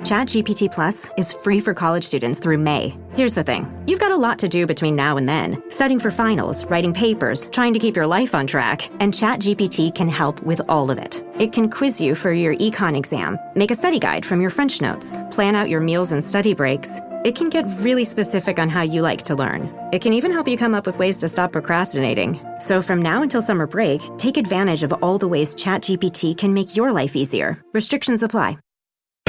ChatGPT Plus is free for college students through May. Here's the thing. You've got a lot to do between now and then. Studying for finals, writing papers, trying to keep your life on track, and ChatGPT can help with all of it. It can quiz you for your econ exam, make a study guide from your French notes, plan out your meals and study breaks. It can get really specific on how you like to learn. It can even help you come up with ways to stop procrastinating. So from now until summer break, take advantage of all the ways ChatGPT can make your life easier. Restrictions apply.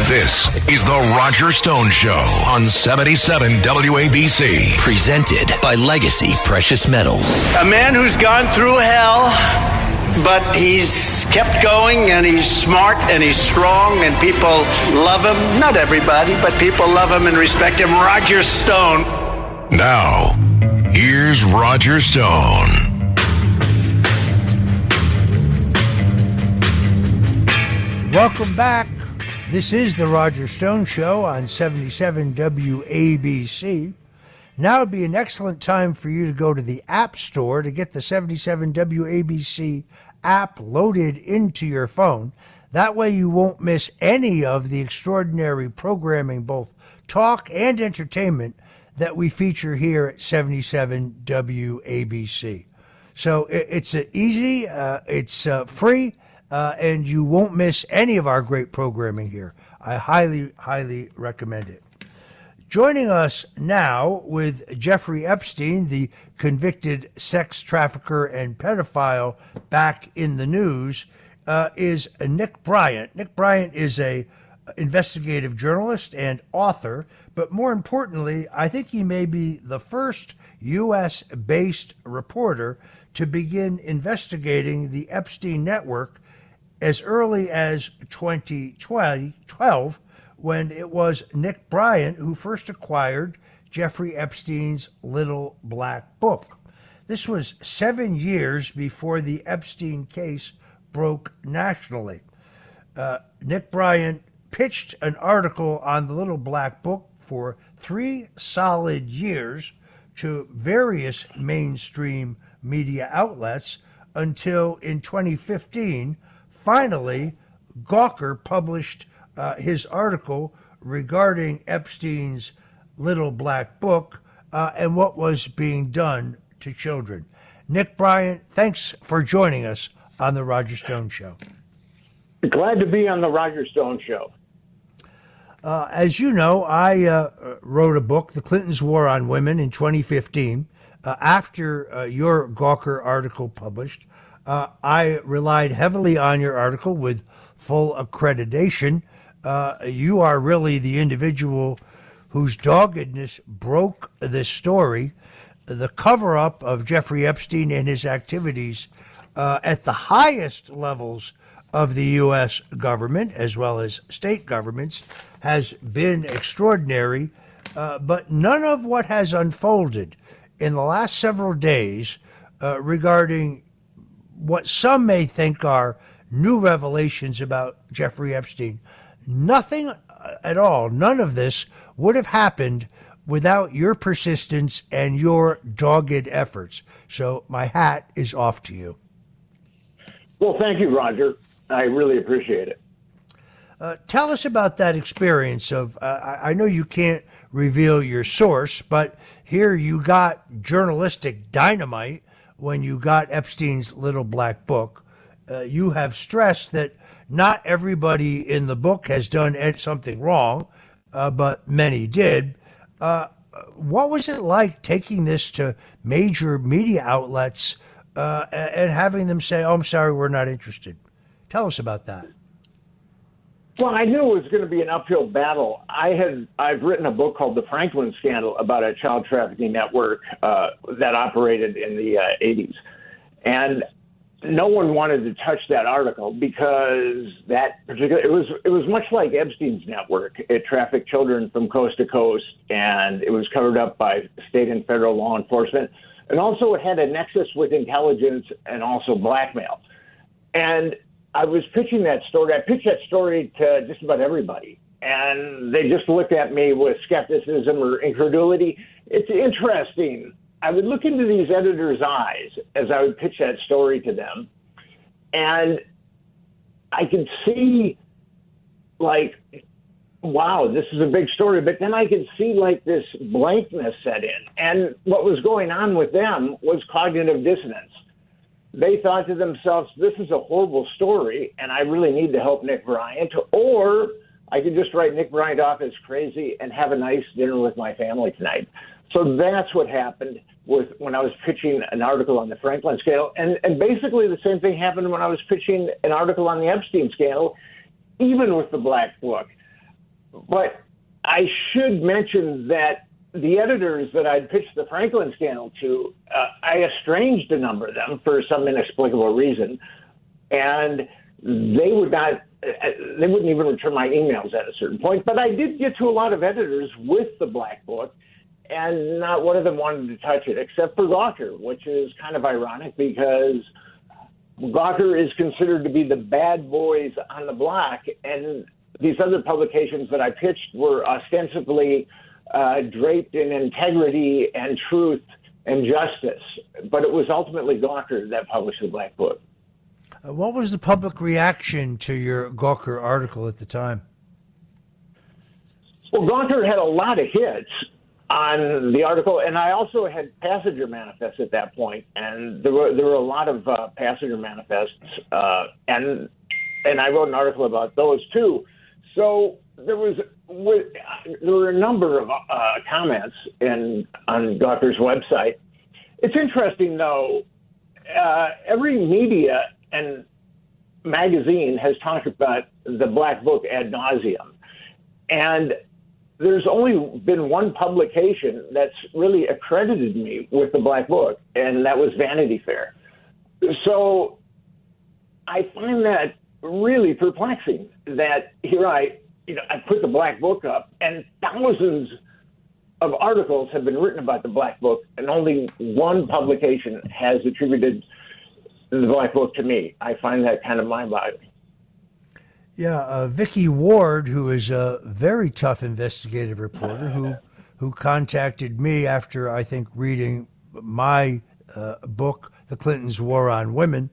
This is The Roger Stone Show on 77 WABC. Presented by Legacy Precious Metals. A man who's gone through hell, but he's kept going, and he's smart, and he's strong, and people love him. Not everybody, but people love him and respect him. Roger Stone. Now, here's Roger Stone. Welcome back. This is the Roger Stone Show on 77 WABC. Now would be an excellent time for you to go to the App Store to get the 77 WABC app loaded into your phone. That way you won't miss any of the extraordinary programming, both talk and entertainment, that we feature here at 77 WABC. So it's easy, it's free, and you won't miss any of our great programming here. I highly, highly recommend it. Joining us now with Jeffrey Epstein, the convicted sex trafficker and pedophile back in the news, is Nick Bryant. Nick Bryant is a investigative journalist and author, but more importantly, I think he may be the first U.S.-based reporter to begin investigating the Epstein network as early as 2012, when it was Nick Bryant who first acquired Jeffrey Epstein's Little Black Book. This was 7 years before the Epstein case broke nationally. Nick Bryant pitched an article on the Little Black Book for 3 solid years to various mainstream media outlets until in 2015, finally, Gonker published his article regarding Epstein's Little Black Book and what was being done to children. Nick Bryant, thanks for joining us on The Roger Stone Show. Glad to be on The Roger Stone Show. As you know, I wrote a book, The Clintons' War on Women, in 2015. After your Gonker article published, I relied heavily on your article with full accreditation. You are really the individual whose doggedness broke this story. The cover-up of Jeffrey Epstein and his activities at the highest levels of the U.S. government, as well as state governments, has been extraordinary. But none of what has unfolded in the last several days regarding what some may think are new revelations about Jeffrey Epstein, nothing at all, none of this would have happened without your persistence and your dogged efforts. So my hat is off to you. Well, thank you, Roger. I really appreciate it. Tell us about that experience of, I know you can't reveal your source, but here you got journalistic dynamite when you got Epstein's Little Black Book. You have stressed that not everybody in the book has done something wrong, but many did. What was it like taking this to major media outlets and having them say, "Oh, I'm sorry, we're not interested"? Tell us about that. Well, I knew it was going to be an uphill battle. I've written a book called The Franklin Scandal about a child trafficking network that operated in the 80s. And no one wanted to touch that article because it was much like Epstein's network. It trafficked children from coast to coast, and it was covered up by state and federal law enforcement. And also it had a nexus with intelligence and also blackmail. And I was pitching that story. I pitched that story to just about everybody, and they just looked at me with skepticism or incredulity. It's interesting. I would look into these editors' eyes as I would pitch that story to them, and I could see, like, wow, this is a big story. But then I could see like this blankness set in. And what was going on with them was cognitive dissonance. They thought to themselves, this is a horrible story, and I really need to help Nick Bryant. Or I could just write Nick Bryant off as crazy and have a nice dinner with my family tonight. So that's what happened with when I was pitching an article on the Franklin scandal. And basically the same thing happened when I was pitching an article on the Epstein scandal, even with the Black Book. But I should mention that the editors that I'd pitched the Franklin scandal to, I estranged a number of them for some inexplicable reason. And they wouldn't even return my emails at a certain point. But I did get to a lot of editors with the Black Book, and not one of them wanted to touch it, except for Gonker, which is kind of ironic because Gonker is considered to be the bad boys on the block, and these other publications that I pitched were ostensibly draped in integrity and truth and justice. But it was ultimately Gonker that published the Black Book. What was the public reaction to your Gonker article at the time? Well, Gonker had a lot of hits on the article, and I also had passenger manifests at that point, and there were a lot of passenger manifests, and I wrote an article about those too. So there were a number of comments on Gonker's website. It's interesting though. Every media and magazine has talked about the Black Book ad nauseum, and there's only been one publication that's really accredited me with the Black Book, and that was Vanity Fair. So I find that really perplexing that here I put the Black Book up, and thousands of articles have been written about the Black Book, and only one publication has attributed the Black Book to me. I find that kind of mind-boggling. Yeah, Vicky Ward, who is a very tough investigative reporter, who contacted me after, I think, reading my book, The Clintons' War on Women,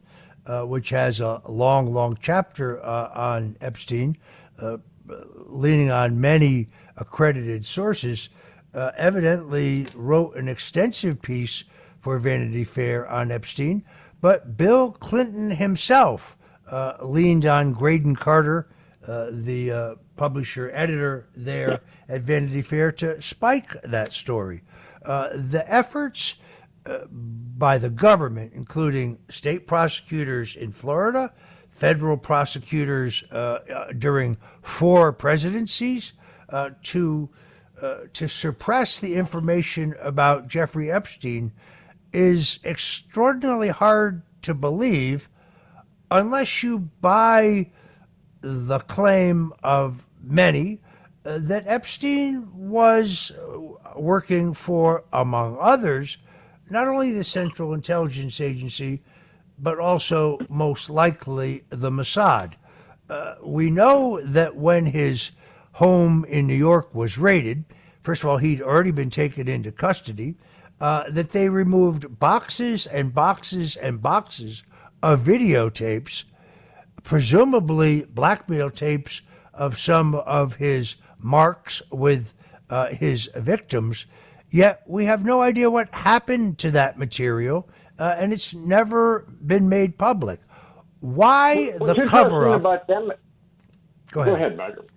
which has a long chapter on Epstein, leaning on many accredited sources, evidently wrote an extensive piece for Vanity Fair on Epstein. But Bill Clinton himself leaned on Graydon Carter, the publisher editor there at Vanity Fair, to spike that story. The efforts by the government, including state prosecutors in Florida, federal prosecutors during 4 presidencies, to suppress the information about Jeffrey Epstein is extraordinarily hard to believe unless you buy the claim of many that Epstein was working for, among others, not only the Central Intelligence Agency, but also most likely the Mossad. We know that when his home in New York was raided, first of all, he'd already been taken into custody, that they removed boxes and boxes and boxes of videotapes, presumably blackmail tapes of some of his marks with his victims. Yet we have no idea what happened to that material, and it's never been made public. Why the cover-up? About them, Go ahead, Margaret.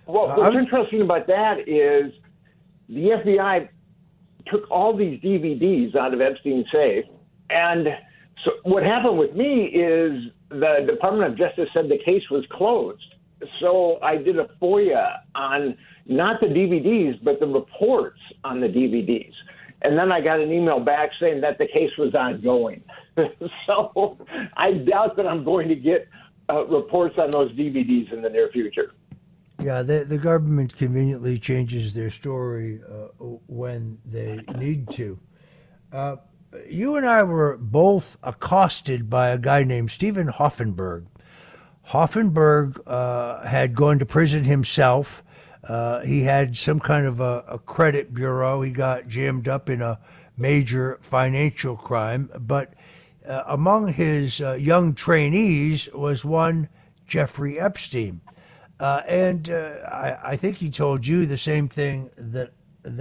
Well, what's interesting about that is the FBI took all these DVDs out of Epstein's safe, and so what happened with me is the Department of Justice said the case was closed. So I did a FOIA on not the DVDs, but the reports on the DVDs. And then I got an email back saying that the case was ongoing. So I doubt that I'm going to get reports on those DVDs in the near future. Yeah, the government conveniently changes their story when they need to. You and I were both accosted by a guy named Stephen Hoffenberg. Hoffenberg had gone to prison himself. He had some kind of a credit bureau. He got jammed up in a major financial crime. But among his young trainees was one Jeffrey Epstein. I think he told you the same thing that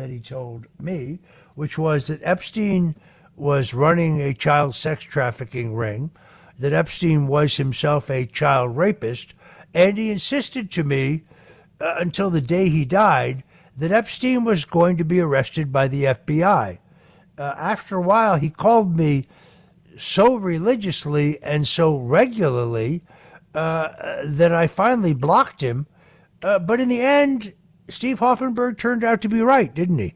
he told me, which was that Epstein was running a child sex trafficking ring, that Epstein was himself a child rapist, and he insisted to me until the day he died that Epstein was going to be arrested by the FBI. After a while, he called me so religiously and so regularly that I finally blocked him. But in the end, Steve Hoffenberg turned out to be right, didn't he?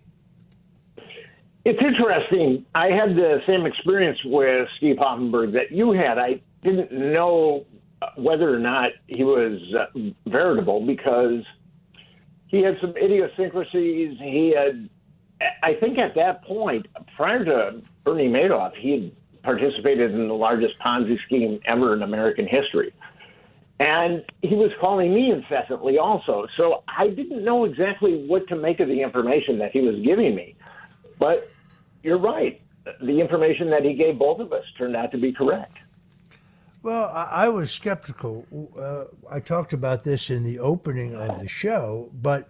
It's interesting. I had the same experience with Steve Hoffenberg that you had. I didn't know whether or not he was veritable because he had some idiosyncrasies. He had, I think at that point, prior to Bernie Madoff, he had participated in the largest Ponzi scheme ever in American history. And he was calling me incessantly also. So I didn't know exactly what to make of the information that he was giving me. But you're right. The information that he gave both of us turned out to be correct. Well, I was skeptical. I talked about this in the opening of the show, but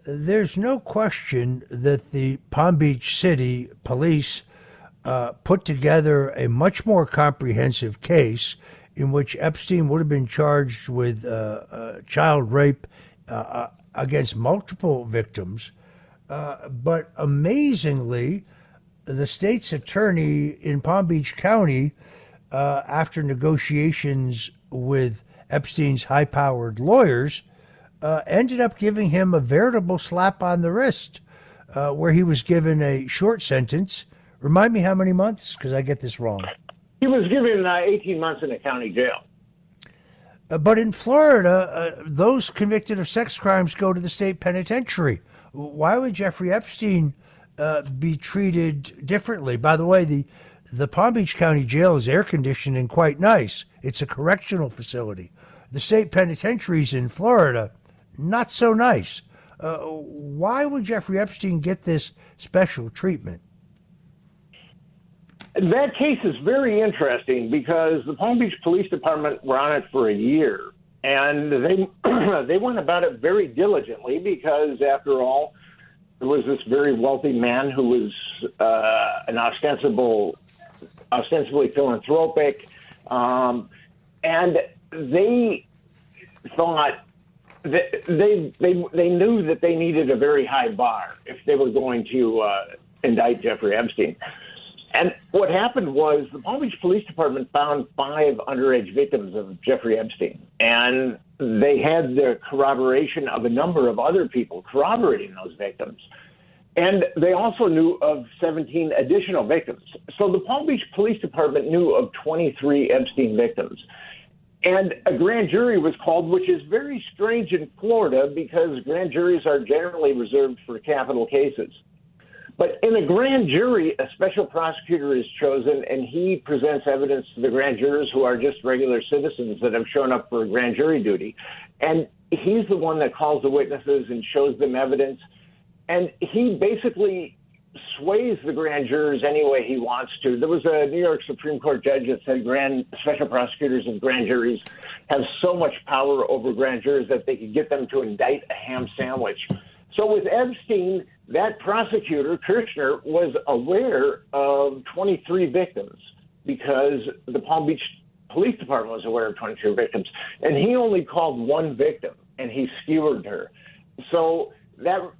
there's no question that the Palm Beach City police put together a much more comprehensive case in which Epstein would have been charged with child rape against multiple victims. But amazingly, the state's attorney in Palm Beach County, after negotiations with Epstein's high-powered lawyers, ended up giving him a veritable slap on the wrist, where he was given a short sentence. Remind me how many months, because I get this wrong. He was given 18 months in a county jail. But in Florida, those convicted of sex crimes go to the state penitentiary. Why would Jeffrey Epstein be treated differently? By the way, the Palm Beach County Jail is air-conditioned and quite nice. It's a correctional facility. The state penitentiaries in Florida, not so nice. Why would Jeffrey Epstein get this special treatment? That case is very interesting because the Palm Beach Police Department were on it for a year, and they went about it very diligently because, after all, there was this very wealthy man who was an ostensibly philanthropic, and they thought that they knew that they needed a very high bar if they were going to indict Jeffrey Epstein. And what happened was the Palm Beach Police Department found 5 underage victims of Jeffrey Epstein, and they had the corroboration of a number of other people corroborating those victims. And they also knew of 17 additional victims. So the Palm Beach Police Department knew of 23 Epstein victims. And a grand jury was called, which is very strange in Florida because grand juries are generally reserved for capital cases. But in a grand jury, a special prosecutor is chosen, and he presents evidence to the grand jurors who are just regular citizens that have shown up for grand jury duty. And he's the one that calls the witnesses and shows them evidence. And he basically sways the grand jurors any way he wants to. There was a New York Supreme Court judge that said special prosecutors and grand juries have so much power over grand jurors that they could get them to indict a ham sandwich. So with Epstein, that prosecutor, Kirshner, was aware of 23 victims because the Palm Beach Police Department was aware of 23 victims. And he only called one victim, and he skewered her. So that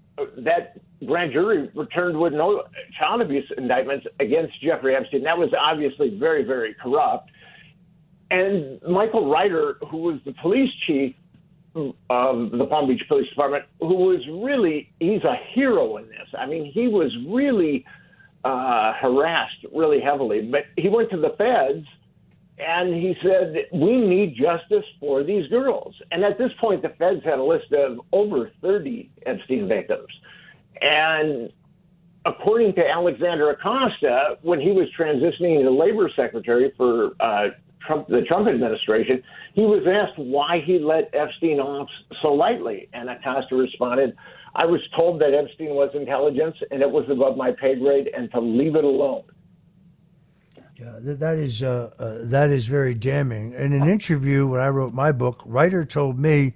grand jury returned with no child abuse indictments against Jeffrey Epstein. That was obviously very, very corrupt. And Michael Ryder, who was the police chief of the Palm Beach Police Department, who was really, he's a hero in this. I mean, he was really harassed really heavily. But he went to the feds and he said, we need justice for these girls. And at this point, the feds had a list of over 30 Epstein victims. And according to Alexander Acosta, when he was transitioning to labor secretary for the Trump administration, he was asked why he let Epstein off so lightly. And Acosta responded, I was told that Epstein was intelligence and it was above my pay grade and to leave it alone. Yeah, that is very damning. In an interview when I wrote my book, Ryder told me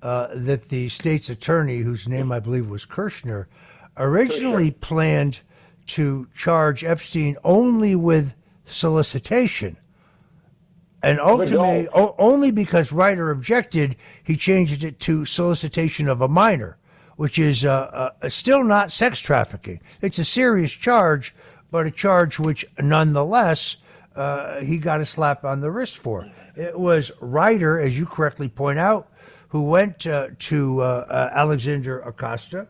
that the state's attorney, whose name I believe was Kirshner, originally planned to charge Epstein only with solicitation. And ultimately, only because Ryder objected, he changed it to solicitation of a minor, which is still not sex trafficking. It's a serious charge, but a charge which nonetheless he got a slap on the wrist for. It was Ryder, as you correctly point out, who went to Alexander Acosta,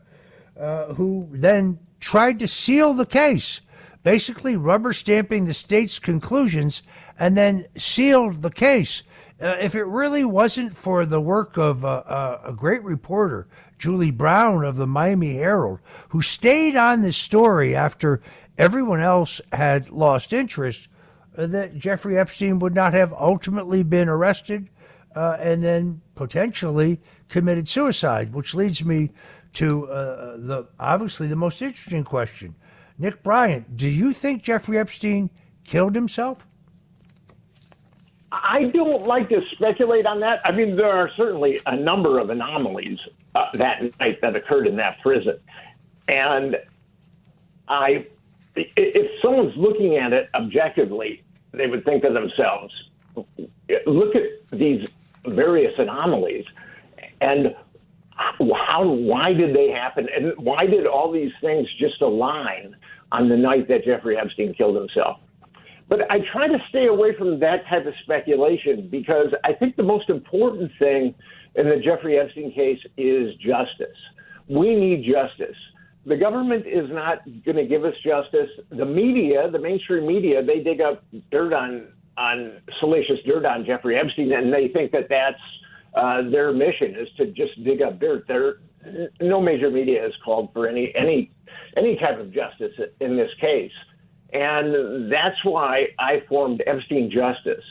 who then tried to seal the case, basically rubber stamping the state's conclusions, and then sealed the case. If it really wasn't for the work of a great reporter, Julie Brown of the Miami Herald, who stayed on this story after everyone else had lost interest, that Jeffrey Epstein would not have ultimately been arrested and then potentially committed suicide, which leads me to obviously the most interesting question. Nick Bryant, do you think Jeffrey Epstein killed himself? I don't like to speculate on that. I mean, there are certainly a number of anomalies that night that occurred in that prison. And if someone's looking at it objectively, they would think to themselves, look at these various anomalies and why did they happen? And why did all these things just align on the night that Jeffrey Epstein killed himself? But I try to stay away from that type of speculation because I think the most important thing in the Jeffrey Epstein case is justice. We need justice. The government is not going to give us justice. The media, the mainstream media, they dig up dirt on salacious dirt on Jeffrey Epstein, and they think that that's their mission is to just dig up dirt. No major media has called for any type of justice in this case. And that's why I formed Epstein Justice,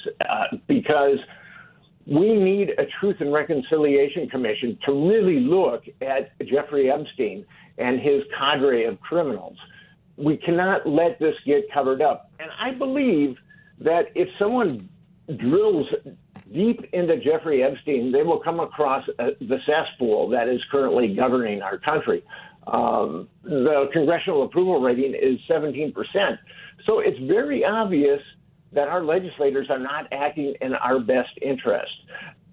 because we need a Truth and Reconciliation Commission to really look at Jeffrey Epstein and his cadre of criminals. We cannot let this get covered up. And I believe that if someone drills deep into Jeffrey Epstein, they will come across the cesspool that is currently governing our country. The congressional approval rating is 17%. So it's very obvious that our legislators are not acting in our best interest.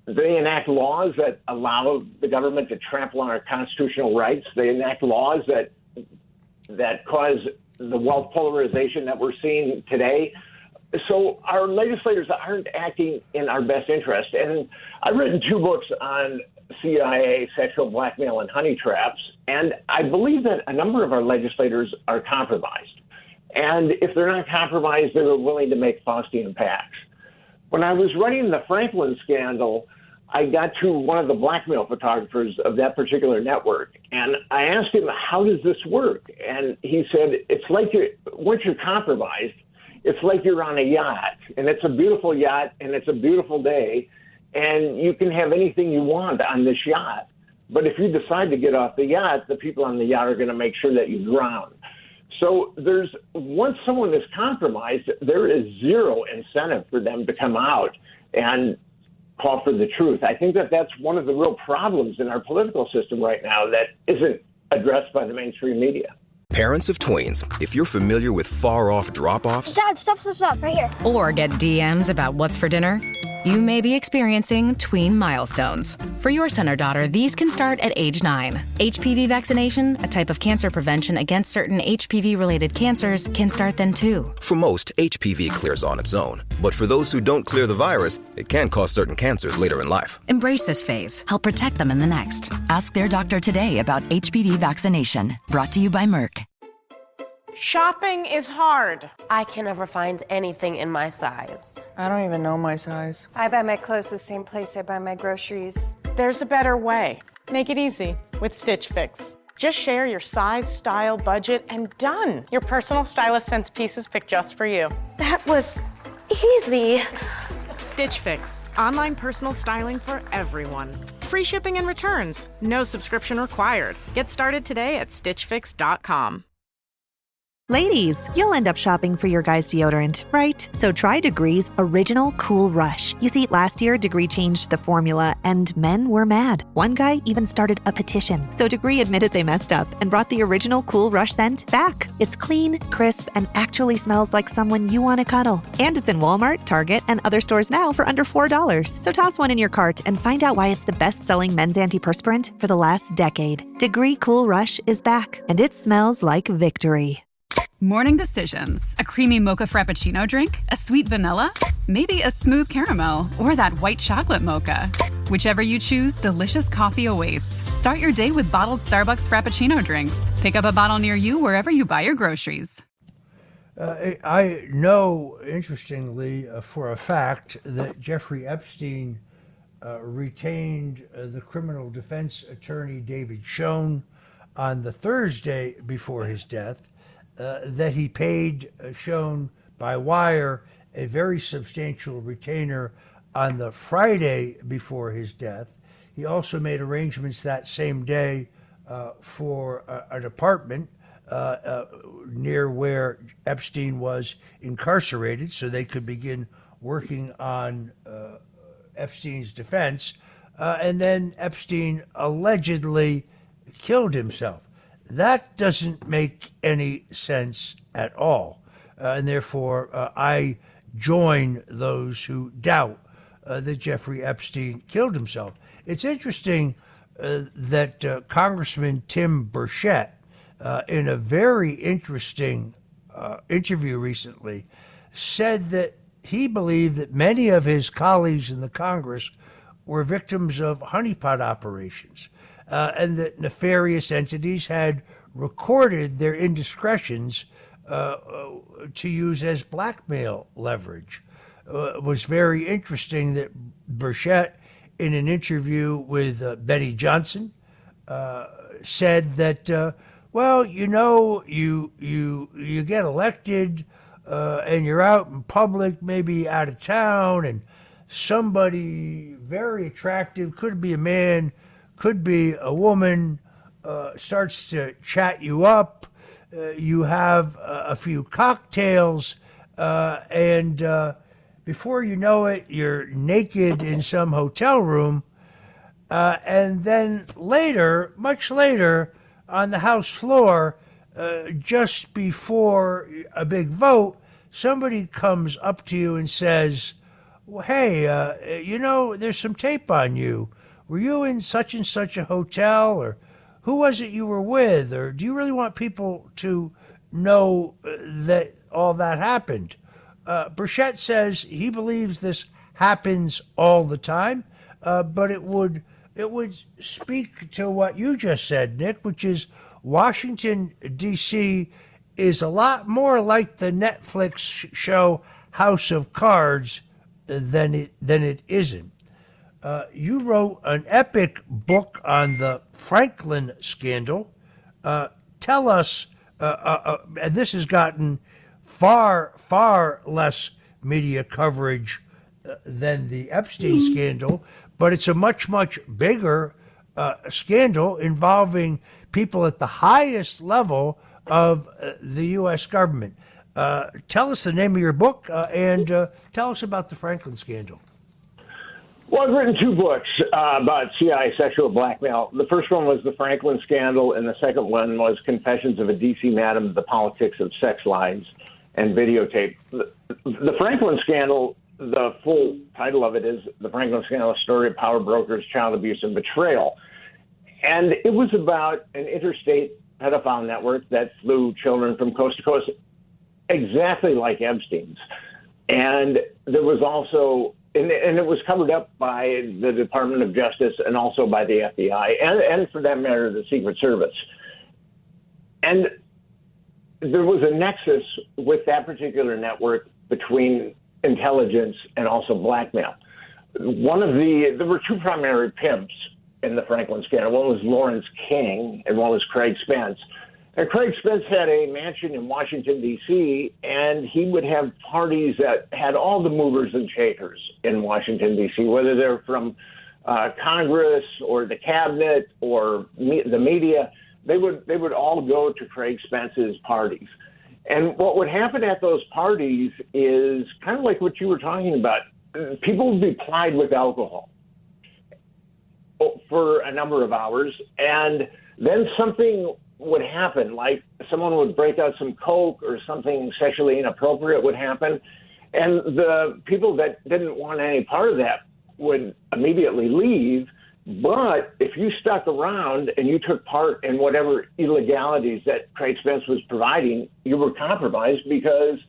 They enact laws that allow the government to trample on our constitutional rights. They enact laws that cause the wealth polarization that we're seeing today. So our legislators aren't acting in our best interest. And I've written 2 books on CIA, sexual blackmail, and honey traps. And I believe that a number of our legislators are compromised. And if they're not compromised, they're willing to make Faustian pacts. When I was writing the Franklin scandal, I got to one of the blackmail photographers of that particular network. And I asked him, how does this work? And he said, it's like once you're compromised, it's like you're on a yacht. And it's a beautiful yacht, and it's a beautiful day. And you can have anything you want on this yacht. But if you decide to get off the yacht, the people on the yacht are going to make sure that you drown. So once someone is compromised, there is zero incentive for them to come out and call for the truth. I think that that's one of the real problems in our political system right now that isn't addressed by the mainstream media. Parents of tweens, if you're familiar with far-off drop-offs... Dad, stop, right here. Or get DMs about what's for dinner, you may be experiencing tween milestones. For your son or daughter, these can start at age 9. HPV vaccination, a type of cancer prevention against certain HPV-related cancers, can start then too. For most, HPV clears on its own. But for those who don't clear the virus, it can cause certain cancers later in life. Embrace this phase. Help protect them in the next. Ask their doctor today about HPV vaccination. Brought to you by Merck. Shopping is hard. I can never find anything in my size. I don't even know my size. I buy my clothes the same place I buy my groceries. There's a better way. Make it easy with Stitch Fix. Just share your size, style, budget, and done. Your personal stylist sends pieces picked just for you. That was easy. Stitch Fix. Online personal styling for everyone. Free shipping and returns. No subscription required. Get started today at stitchfix.com. Ladies, you'll end up shopping for your guy's deodorant, right? So try Degree's Original Cool Rush. You see, last year, Degree changed the formula, and men were mad. One guy even started a petition. So Degree admitted they messed up and brought the Original Cool Rush scent back. It's clean, crisp, and actually smells like someone you want to cuddle. And it's in Walmart, Target, and other stores now for under $4. So toss one in your cart and find out why it's the best-selling men's antiperspirant for the last decade. Degree Cool Rush is back, and it smells like victory. Morning decisions. A creamy mocha frappuccino drink? A sweet vanilla? Maybe a smooth caramel? Or that white chocolate mocha? Whichever you choose, delicious coffee awaits. Start your day with bottled Starbucks Frappuccino drinks. Pick up a bottle near you wherever you buy your groceries. I know, interestingly, for a fact, that Jeffrey Epstein retained the criminal defense attorney David Schoen on the Thursday before his death. That he paid Schoen by wire a very substantial retainer on the Friday before his death. He also made arrangements that same day for an apartment near where Epstein was incarcerated so they could begin working on Epstein's defense. And then Epstein allegedly killed himself. That doesn't make any sense at all. And therefore, I join those who doubt that Jeffrey Epstein killed himself. It's interesting that Congressman Tim Burchett, in a very interesting interview recently, said that he believed that many of his colleagues in the Congress were victims of honeypot operations. And that nefarious entities had recorded their indiscretions to use as blackmail leverage. It was very interesting that Burchett, in an interview with Betty Johnson, said that, well, you know, you get elected and you're out in public, maybe out of town, and somebody very attractive, could be a man, could be a woman, starts to chat you up. You have a few cocktails, and before you know it, you're naked in some hotel room. And then later, much later, on the House floor, just before a big vote, somebody comes up to you and says, well, hey, you know, there's some tape on you. Were you in such and such a hotel, or who was it you were with, or do you really want people to know that all that happened? Burchett says he believes this happens all the time, but it would speak to what you just said, Nick, which is Washington, D.C. is a lot more like the Netflix show House of Cards than it isn't. You wrote an epic book on the Franklin scandal. Tell us, and this has gotten far less media coverage than the Epstein scandal, but it's a much bigger scandal involving people at the highest level of the U.S. government. Tell us the name of your book and tell us about the Franklin scandal. Well, I've written two books about CIA sexual blackmail. The first one was the Franklin scandal, and the second one was Confessions of a D.C. Madam, the Politics of Sex Lies and Videotape. The Franklin scandal, the full title of it is The Franklin Scandal, A Story of Power Brokers, Child Abuse, and Betrayal. And it was about an interstate pedophile network that flew children from coast to coast, exactly like Epstein's. And there was also... And it was covered up by the Department of Justice and also by the FBI and for that matter, the Secret Service. And there was a nexus with that particular network between intelligence and also blackmail. There were two primary pimps in the Franklin scandal. One was Lawrence King and one was Craig Spence. And Craig Spence had a mansion in Washington, D.C., and he would have parties that had all the movers and shakers in Washington, D.C., whether they're from Congress or the cabinet or the media. They would all go to Craig Spence's parties. And what would happen at those parties is kind of like what you were talking about. People would be plied with alcohol for a number of hours, and then something would happen, like someone would break out some coke or something sexually inappropriate would happen, and the people that didn't want any part of that would immediately leave. But if you stuck around and you took part in whatever illegalities that Craig Spence was providing, you were compromised because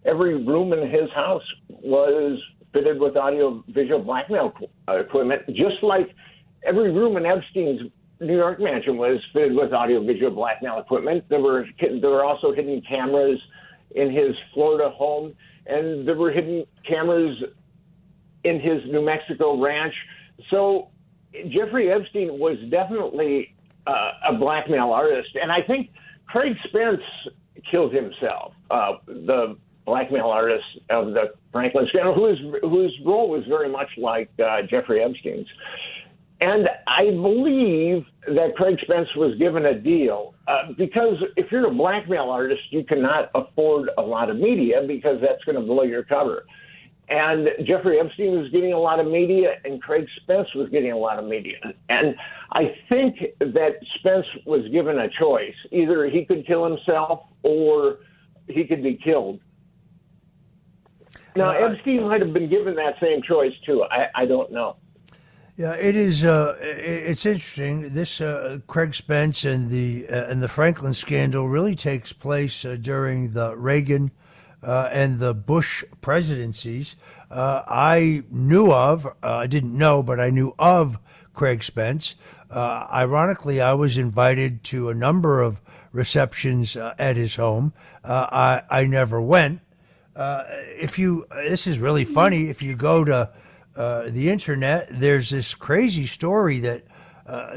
every room in his house was fitted with audio-visual blackmail equipment, just like every room in Epstein's New York mansion was fitted with audio-visual blackmail equipment. There were also hidden cameras in his Florida home, and there were hidden cameras in his New Mexico ranch. So Jeffrey Epstein was definitely a blackmail artist, and I think Craig Spence killed himself, the blackmail artist of the Franklin scandal, whose role was very much like Jeffrey Epstein's. And I believe that Craig Spence was given a deal because if you're a blackmail artist, you cannot afford a lot of media because that's going to blow your cover. And Jeffrey Epstein was getting a lot of media, and Craig Spence was getting a lot of media. And I think that Spence was given a choice. Either he could kill himself or he could be killed. Now, Epstein might have been given that same choice, too. I don't know. Yeah, it is. It's interesting. This Craig Spence and the Franklin scandal really takes place during the Reagan and the Bush presidencies. I didn't know, but I knew of Craig Spence. Ironically, I was invited to a number of receptions at his home. I never went. This is really funny. If you go to the internet, there's this crazy story that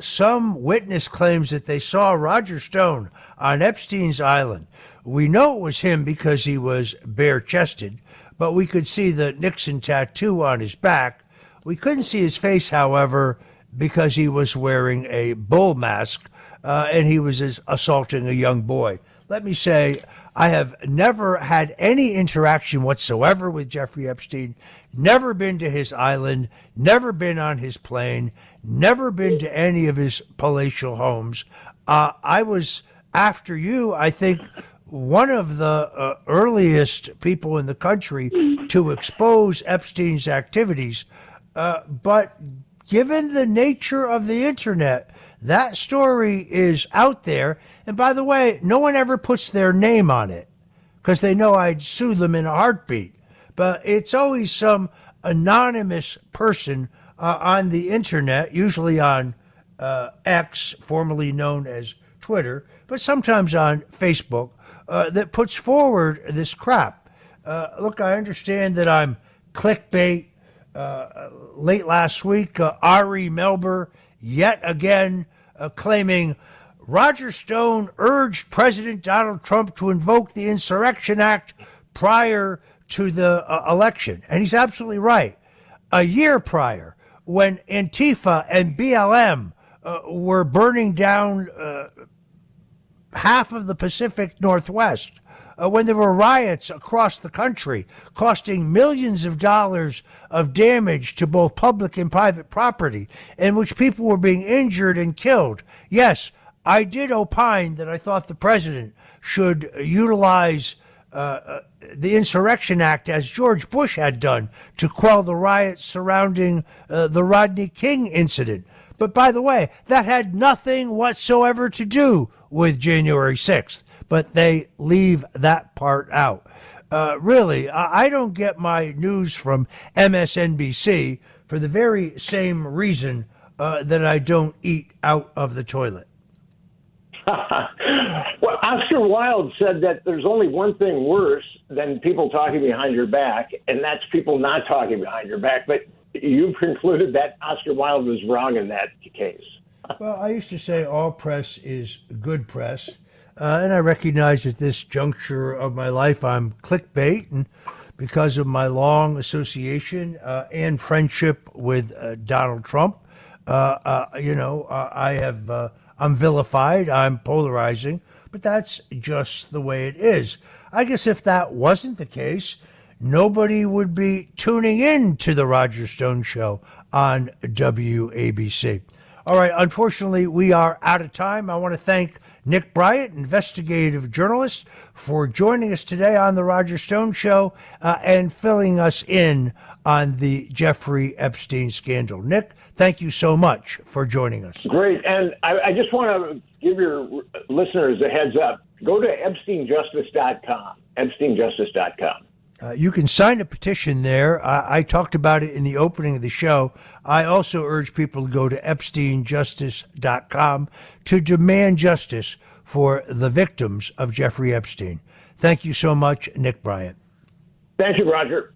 some witness claims that they saw Roger Stone on Epstein's Island. We know it was him because he was bare-chested, but we could see the Nixon tattoo on his back. We couldn't see his face, however, because he was wearing a bull mask and he was assaulting a young boy. Let me say, I have never had any interaction whatsoever with Jeffrey Epstein, never been to his island, never been on his plane, never been to any of his palatial homes. I was, after you, I think, one of the earliest people in the country to expose Epstein's activities. But given the nature of the internet, that story is out there. And by the way, no one ever puts their name on it because they know I'd sue them in a heartbeat. But it's always some anonymous person on the internet, usually on X, formerly known as Twitter, but sometimes on Facebook, that puts forward this crap. Look, I understand that I'm clickbait. Late last week, Ari Melber yet again claiming Roger Stone urged President Donald Trump to invoke the Insurrection Act prior to the election. And he's absolutely right. A year prior, when Antifa and BLM were burning down half of the Pacific Northwest, when there were riots across the country costing millions of dollars of damage to both public and private property, in which people were being injured and killed. Yes, I did opine that I thought the president should utilize the Insurrection Act as George Bush had done to quell the riots surrounding the Rodney King incident. But by the way, that had nothing whatsoever to do with January 6th. But they leave that part out. Really, I don't get my news from MSNBC for the very same reason that I don't eat out of the toilet. Well, Oscar Wilde said that there's only one thing worse than people talking behind your back, and that's people not talking behind your back. But you've concluded that Oscar Wilde was wrong in that case. Well, I used to say all press is good press. And I recognize at this juncture of my life I'm clickbait, and because of my long association and friendship with Donald Trump, I I'm vilified, I'm polarizing, but that's just the way it is. I guess if that wasn't the case, nobody would be tuning in to the Roger Stone Show on WABC. All right, unfortunately, we are out of time. I want to thank Nick Bryant, investigative journalist, for joining us today on the Roger Stone Show and filling us in on the Jeffrey Epstein scandal. Nick, thank you so much for joining us. Great. And I just want to give your listeners a heads up. Go to EpsteinJustice.com, EpsteinJustice.com. You can sign a petition there. I talked about it in the opening of the show. I also urge people to go to EpsteinJustice.com to demand justice for the victims of Jeffrey Epstein. Thank you so much, Nick Bryant. Thank you, Roger.